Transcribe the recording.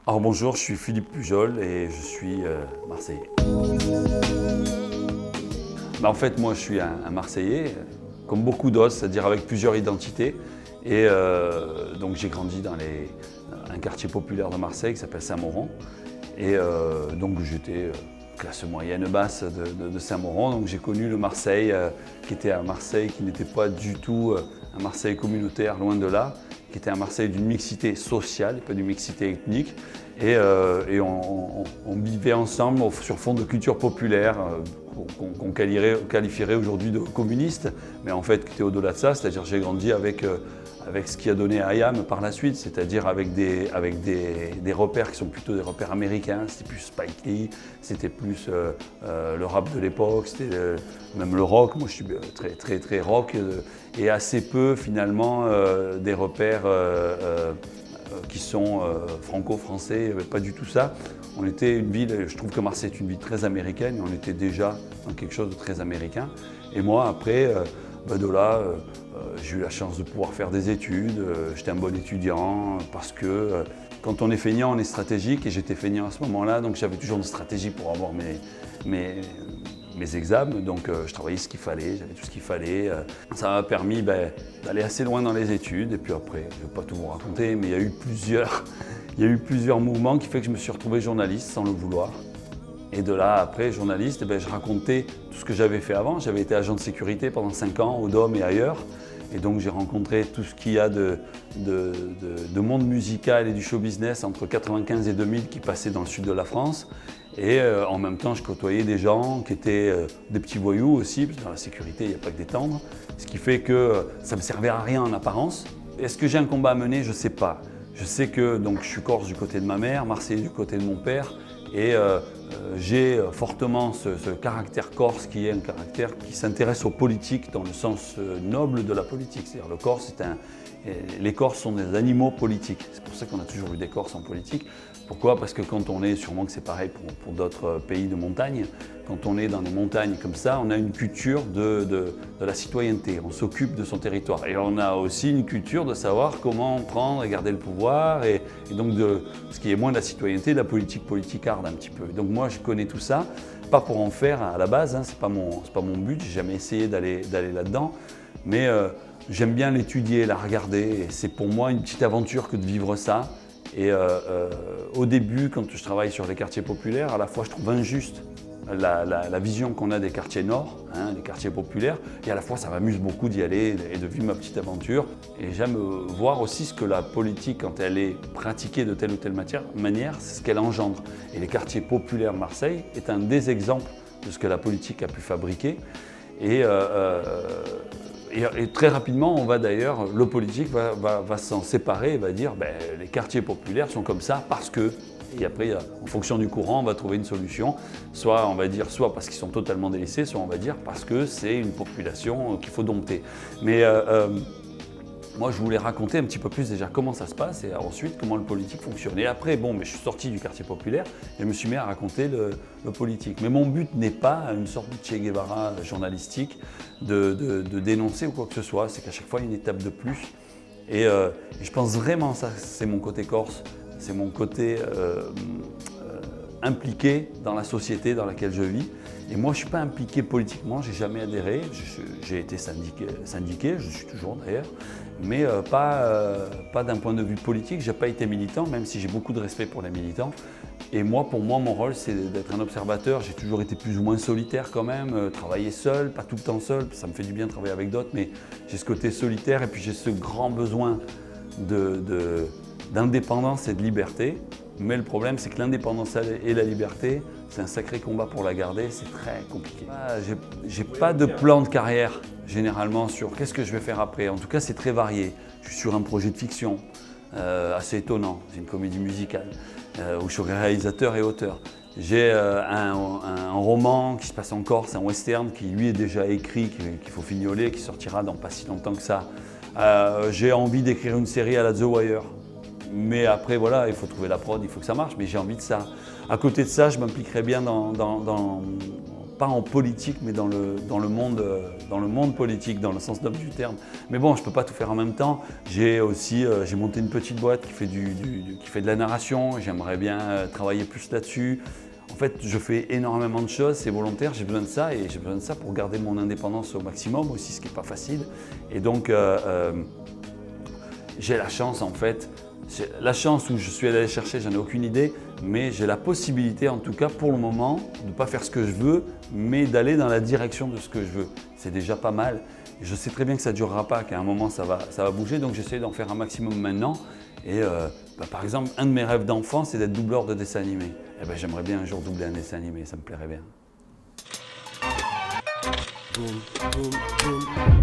Alors bonjour, je suis Philippe Pujol et je suis Marseillais. En fait, moi je suis un Marseillais, comme beaucoup d'autres, c'est-à-dire avec plusieurs identités. Et donc j'ai grandi dans un quartier populaire de Marseille qui s'appelle Saint-Mauron. Et donc j'étais classe moyenne basse de Saint-Mauron. Donc j'ai connu le Marseille qui était un Marseille qui n'était pas du tout un Marseille communautaire, loin de là, qui était un Marseille d'une mixité sociale, pas d'une mixité ethnique. Et on vivait ensemble sur fond de culture populaire qu'on qualifierait aujourd'hui de communiste, mais en fait qui était au-delà de ça, c'est-à-dire j'ai grandi avec ce qui a donné IAM par la suite, c'est-à-dire avec des repères qui sont plutôt des repères américains. C'était plus Spike Lee, c'était plus le rap de l'époque, c'était même le rock. Moi je suis très rock et assez peu finalement des repères qui sont franco-français. Il n'y avait pas du tout ça. On était une ville, je trouve que Marseille est une ville très américaine et on était déjà dans quelque chose de très américain. Et moi après, de là, j'ai eu la chance de pouvoir faire des études, j'étais un bon étudiant parce que quand on est feignant, on est stratégique et j'étais feignant à ce moment-là, donc j'avais toujours une stratégie pour avoir mes examens, donc je travaillais ce qu'il fallait, j'avais tout ce qu'il fallait. Ça m'a permis d'aller assez loin dans les études et puis après, je ne vais pas tout vous raconter, mais il y a eu plusieurs mouvements qui fait que je me suis retrouvé journaliste sans le vouloir. Et de là, après, journaliste, je racontais tout ce que j'avais fait avant. J'avais été agent de sécurité pendant 5 ans au Dôme et ailleurs. Et donc j'ai rencontré tout ce qu'il y a de monde musical et du show business entre 1995 et 2000 qui passaient dans le sud de la France. Et en même temps, je côtoyais des gens qui étaient des petits voyous aussi, parce que dans la sécurité, il n'y a pas que des tendres. Ce qui fait que ça ne me servait à rien en apparence. Est-ce que j'ai un combat à mener? Je ne sais pas. Je sais que donc, je suis corse du côté de ma mère, marseillais du côté de mon père. Et j'ai fortement ce caractère corse qui est un caractère qui s'intéresse aux politiques dans le sens noble de la politique. C'est-à-dire le Corse, les Corses sont des animaux politiques. C'est pour ça qu'on a toujours eu des Corses en politique. Pourquoi? Parce que quand on est, sûrement que c'est pareil pour d'autres pays de montagne, quand on est dans des montagnes comme ça, on a une culture de la citoyenneté, on s'occupe de son territoire. Et on a aussi une culture de savoir comment prendre et garder le pouvoir, et donc ce qui est moins de la citoyenneté, de la politique politicarde un petit peu. Donc moi je connais tout ça, pas pour en faire à la base, hein, c'est pas mon but, j'ai jamais essayé d'aller là-dedans, mais j'aime bien l'étudier, la regarder, et c'est pour moi une petite aventure que de vivre ça. Et au début, quand je travaille sur les quartiers populaires, à la fois je trouve injuste la vision qu'on a des quartiers nord, hein, des quartiers populaires, et à la fois ça m'amuse beaucoup d'y aller et de vivre ma petite aventure. Et j'aime voir aussi ce que la politique, quand elle est pratiquée de telle ou telle manière, c'est ce qu'elle engendre. Et les quartiers populaires de Marseille est un des exemples de ce que la politique a pu fabriquer. Et très rapidement, le politique va s'en séparer et va dire les quartiers populaires sont comme ça parce que. Et après, en fonction du courant, on va trouver une solution. Soit parce qu'ils sont totalement délaissés, soit on va dire parce que c'est une population qu'il faut dompter. Mais moi, je voulais raconter un petit peu plus déjà comment ça se passe et ensuite comment le politique fonctionne. Et après, je suis sorti du quartier populaire et je me suis mis à raconter le politique. Mais mon but n'est pas une sorte de Che Guevara journalistique de dénoncer ou quoi que ce soit. C'est qu'à chaque fois, il y a une étape de plus. Et je pense vraiment, ça, c'est mon côté corse, c'est mon côté impliqué dans la société dans laquelle je vis. Et moi, je ne suis pas impliqué politiquement, je n'ai jamais adhéré. J'ai été syndiqué, je suis toujours d'ailleurs, mais pas d'un point de vue politique. Je n'ai pas été militant, même si j'ai beaucoup de respect pour les militants. Et moi, pour moi, mon rôle, c'est d'être un observateur. J'ai toujours été plus ou moins solitaire quand même, travailler seul, pas tout le temps seul. Ça me fait du bien de travailler avec d'autres, mais j'ai ce côté solitaire et puis j'ai ce grand besoin d'indépendance et de liberté. Mais le problème, c'est que l'indépendance et la liberté, c'est un sacré combat pour la garder, c'est très compliqué. J'ai pas de plan de carrière, généralement, sur qu'est-ce que je vais faire après. En tout cas, c'est très varié. Je suis sur un projet de fiction, assez étonnant, c'est une comédie musicale, où je suis réalisateur et auteur. J'ai un roman qui se passe en Corse, un western, qui lui est déjà écrit, qu'il faut fignoler, qui sortira dans pas si longtemps que ça. J'ai envie d'écrire une série à la The Wire. Mais après, voilà, il faut trouver la prod, il faut que ça marche, mais j'ai envie de ça. À côté de ça, je m'impliquerais bien pas en politique, mais dans le monde politique, dans le sens noble du terme. Mais bon, je ne peux pas tout faire en même temps. J'ai monté une petite boîte qui fait de la narration. J'aimerais bien travailler plus là-dessus. En fait, je fais énormément de choses, c'est volontaire, j'ai besoin de ça et j'ai besoin de ça pour garder mon indépendance au maximum aussi, ce qui n'est pas facile. Et donc, j'ai la chance en fait, la chance où je suis allé chercher, j'en ai aucune idée, mais j'ai la possibilité en tout cas pour le moment de ne pas faire ce que je veux, mais d'aller dans la direction de ce que je veux. C'est déjà pas mal. Et je sais très bien que ça ne durera pas, qu'à un moment ça va bouger, donc j'essaie d'en faire un maximum maintenant. Et par exemple, un de mes rêves d'enfant, c'est d'être doubleur de dessin animé. Eh ben, j'aimerais bien un jour doubler un dessin animé, ça me plairait bien. Boum, boum, boum.